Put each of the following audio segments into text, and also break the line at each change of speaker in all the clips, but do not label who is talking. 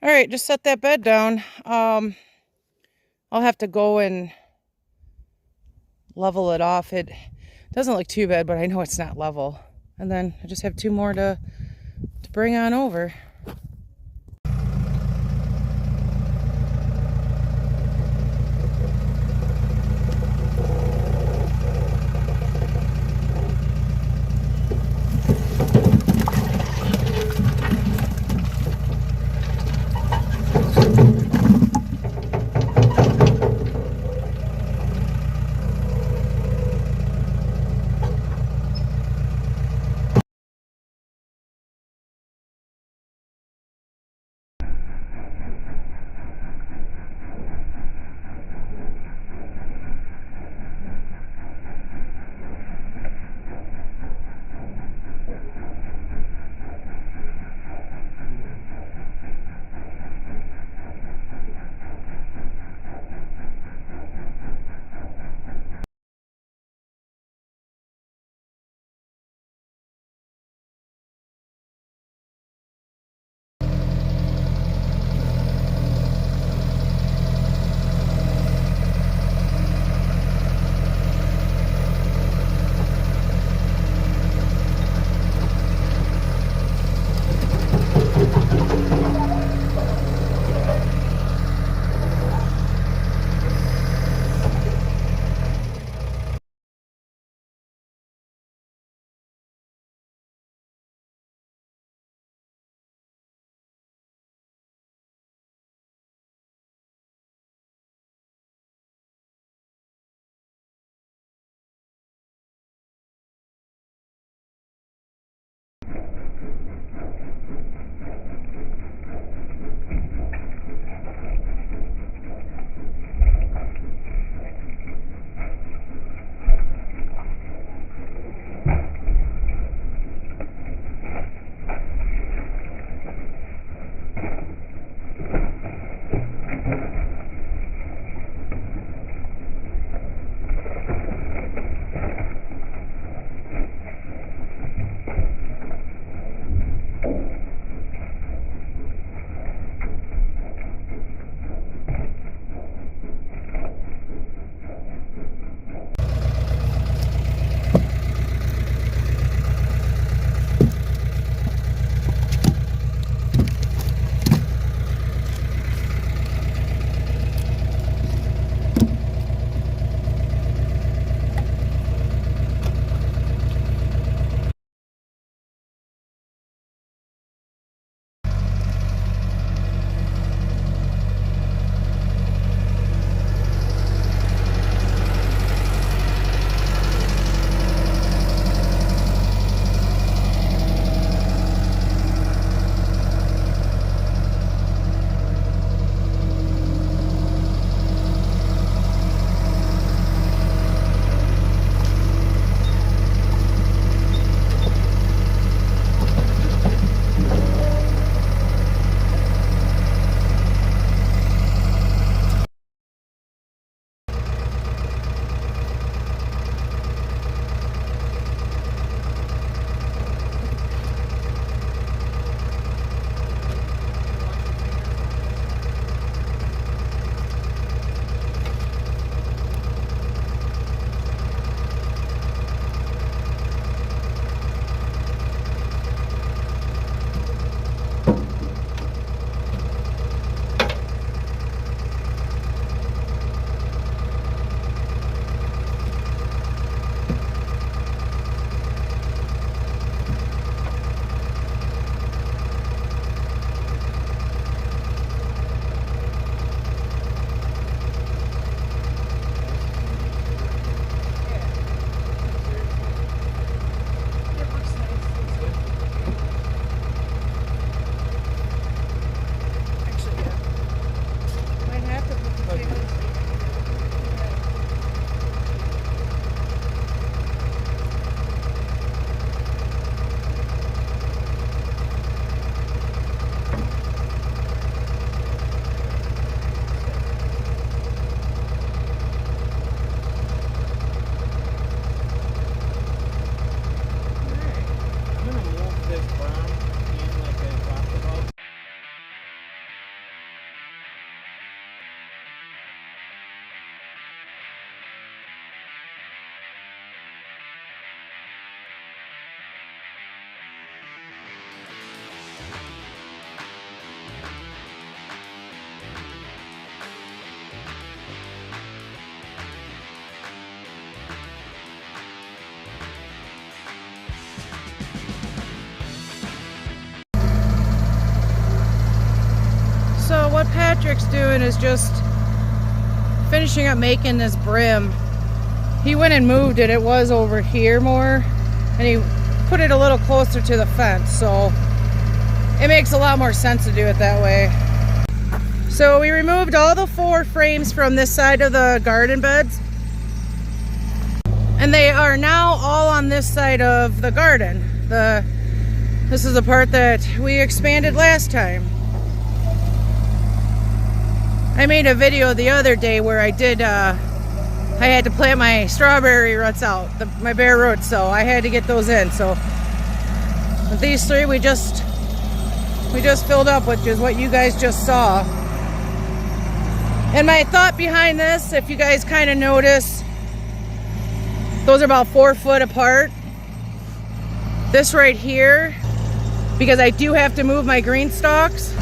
All right, just set that bed down. I'll have to go and level it off. It doesn't look too bad, but I know it's not level. And then I just have two more to bring on over. Patrick's doing is just finishing up making this brim. He went and moved it. It was over here more, and he put it a little closer to the fence, so it makes a lot more sense to do it that way. So we removed all the 4 frames from this side of the garden beds, and they are now all on this side of the garden. This is the part that we expanded last time. I made a video the other day where I had to plant my strawberry roots out, my bare roots, so I had to get those in. So with these 3 we just filled up, which is what you guys just saw. And my thought behind this, if you guys kind of notice, those are about 4 foot apart. This right here, because I do have to move my green stalks.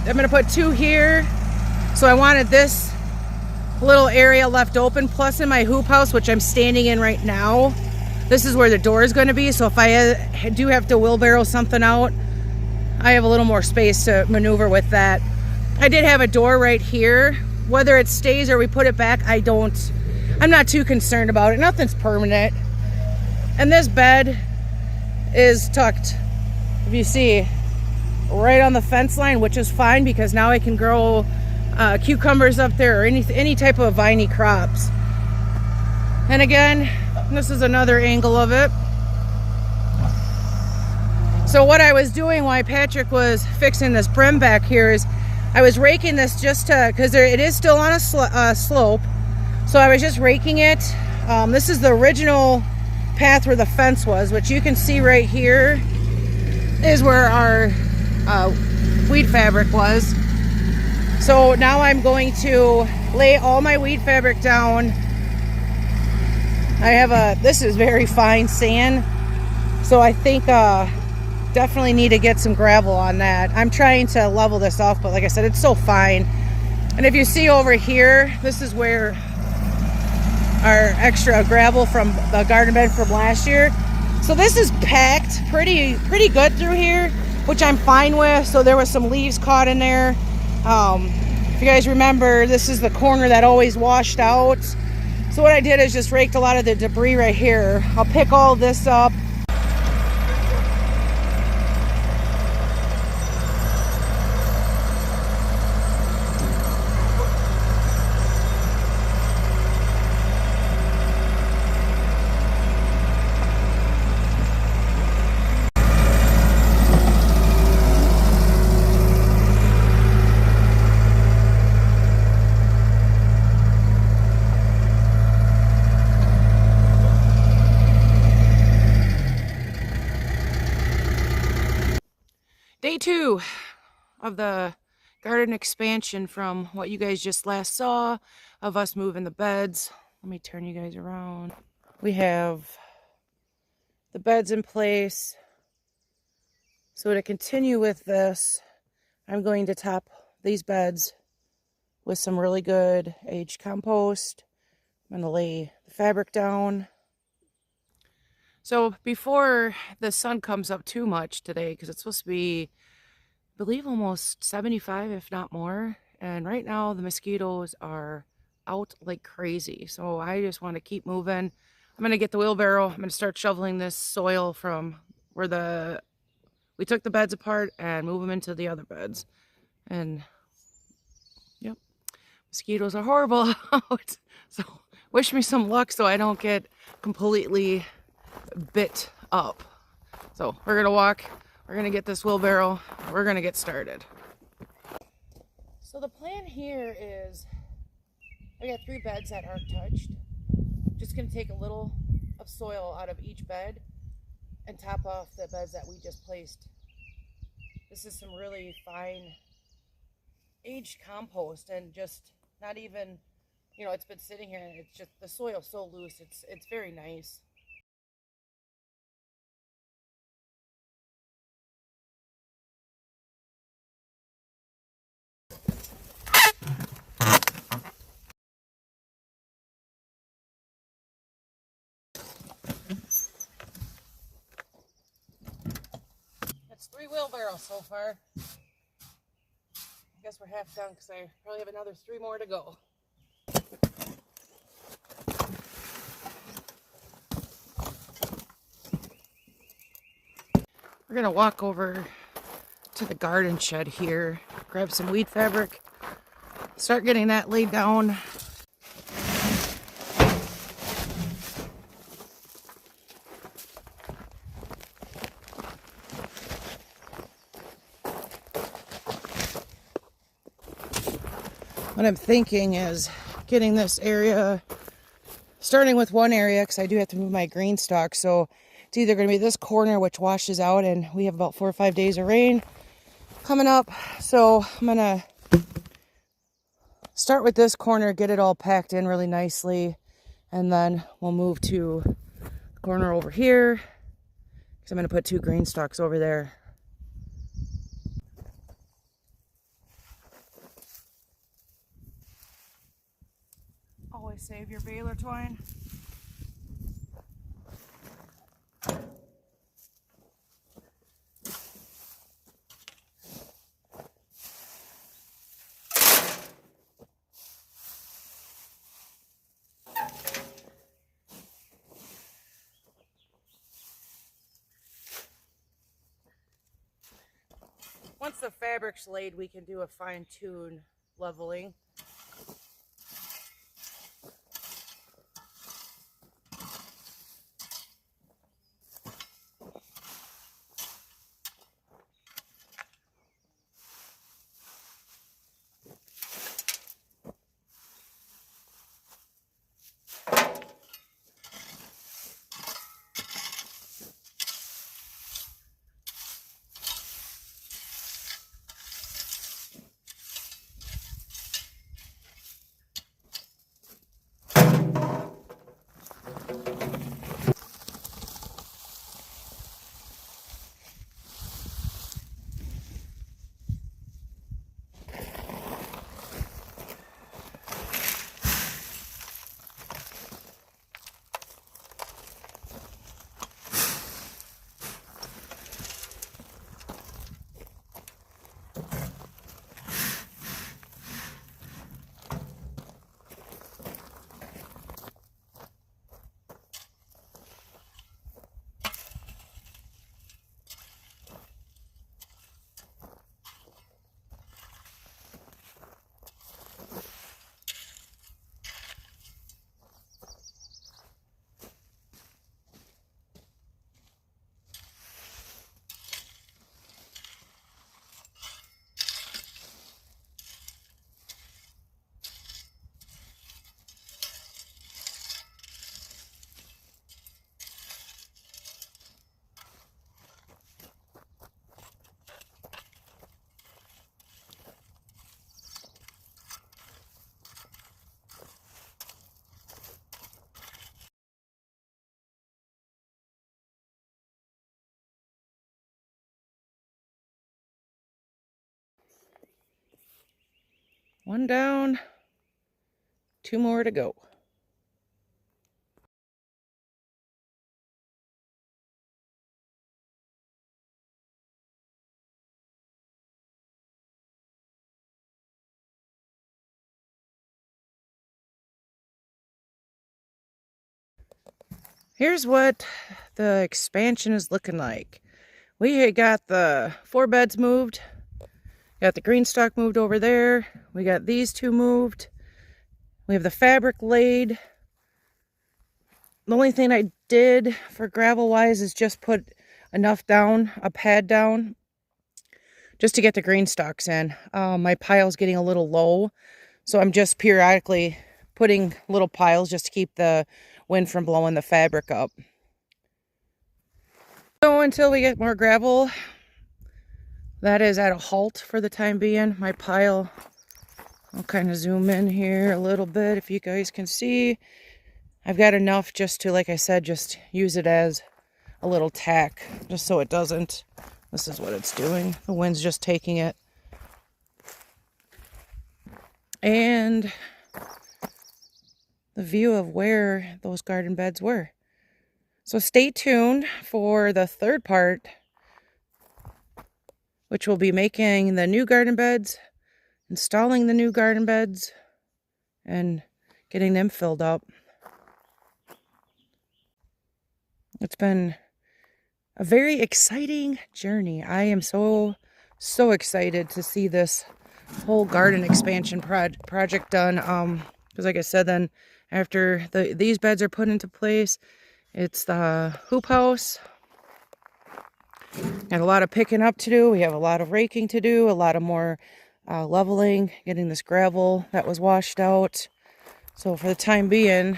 I'm gonna put 2 here. So I wanted this little area left open, plus in my hoop house, which I'm standing in right now, this is where the door is gonna be. So if I do have to wheelbarrow something out, I have a little more space to maneuver with that. I did have a door right here. Whether it stays or we put it back, I'm not too concerned about it. Nothing's permanent. And this bed is tucked, if you see, right on the fence line, which is fine because now I can grow cucumbers up there or any type of viney crops. And again, this is another angle of it. So what I was doing while Patrick was fixing this brim back here is I was raking this just to, because it is still on a slope. So I was just raking it. This is the original path where the fence was, which you can see right here is where our weed fabric was. So now I'm going to lay all my weed fabric down. This is very fine sand, so I think definitely need to get some gravel on that. I'm trying to level this off, but like I said, it's so fine. And if you see over here, this is where our extra gravel from the garden bed from last year. So this is packed pretty good through here, which I'm fine with. So there was some leaves caught in there. If you guys remember, this is the corner that always washed out. So what I did is just raked a lot of the debris right here. I'll pick all this up. Day 2 of the garden expansion from what you guys just last saw of us moving the beds. Let me turn you guys around. We have the beds in place. So to continue with this, I'm going to top these beds with some really good aged compost. I'm going to lay the fabric down. So before the sun comes up too much today, because it's supposed to be, I believe, almost 75, if not more. And right now the mosquitoes are out like crazy. So I just want to keep moving. I'm going to get the wheelbarrow. I'm going to start shoveling this soil from where we took the beds apart and move them into the other beds. And yep, mosquitoes are horrible out. So wish me some luck so I don't get completely bit up. So we're gonna walk, we're gonna get this wheelbarrow, we're gonna get started. So the plan here is I got 3 beds that aren't touched. Just gonna take a little of soil out of each bed and top off the beds that we just placed. This is some really fine aged compost, and just not even, you know, it's been sitting here and it's just, the soil's so loose, it's very nice. That's 3 wheelbarrows so far. Guess we're half done because I probably have another 3 more to go. We're gonna walk over to the garden shed here, grab some weed fabric, start getting that laid down. What I'm thinking is getting this area, starting with one area because I do have to move my green stalk. So it's either going to be this corner, which washes out, and we have about 4 or 5 days of rain coming up. So I'm going to start with this corner, get it all packed in really nicely, and then we'll move to the corner over here because I'm going to put 2 green stalks over there. Always save your baler twine. Once the fabric's laid, we can do a fine-tune leveling. One down, 2 more to go. Here's what the expansion is looking like. We got the 4 beds moved, got the green stalk moved over there, we got these 2 moved, we have the fabric laid. The only thing I did for gravel wise is just put enough down, a pad down, just to get the green stalks in. My pile's getting a little low, so I'm just periodically putting little piles just to keep the wind from blowing the fabric up. So until we get more gravel, that is at a halt for the time being. My pile, I'll kind of zoom in here a little bit if you guys can see. I've got enough just to, like I said, just use it as a little tack, just so it doesn't. This is what it's doing. The wind's just taking it. And the view of where those garden beds were. So stay tuned for the 3rd part, which will be making the new garden beds installing the new garden beds and getting them filled up. It's been a very exciting journey. I am so excited to see this whole garden expansion project done. Because like I said, then after these beds are put into place, it's the hoop house. Got a lot of picking up to do. We have a lot of raking to do, a lot of more leveling, getting this gravel that was washed out. So for the time being,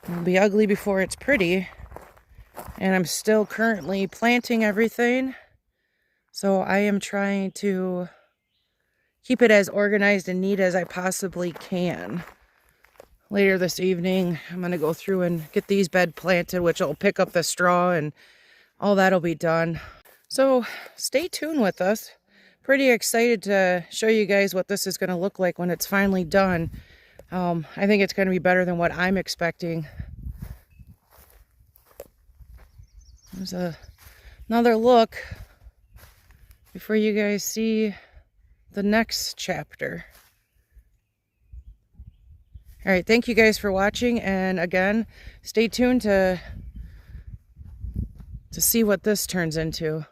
it'll be ugly before it's pretty. And I'm still currently planting everything. So I am trying to keep it as organized and neat as I possibly can. Later this evening, I'm going to go through and get these bed planted, which will pick up the straw and all that'll be done. So stay tuned with us. Pretty excited to show you guys what this is going to look like when it's finally done. I think it's going to be better than what I'm expecting. There's another look before you guys see the next chapter. All right, thank you guys for watching, and again, stay tuned to see what this turns into.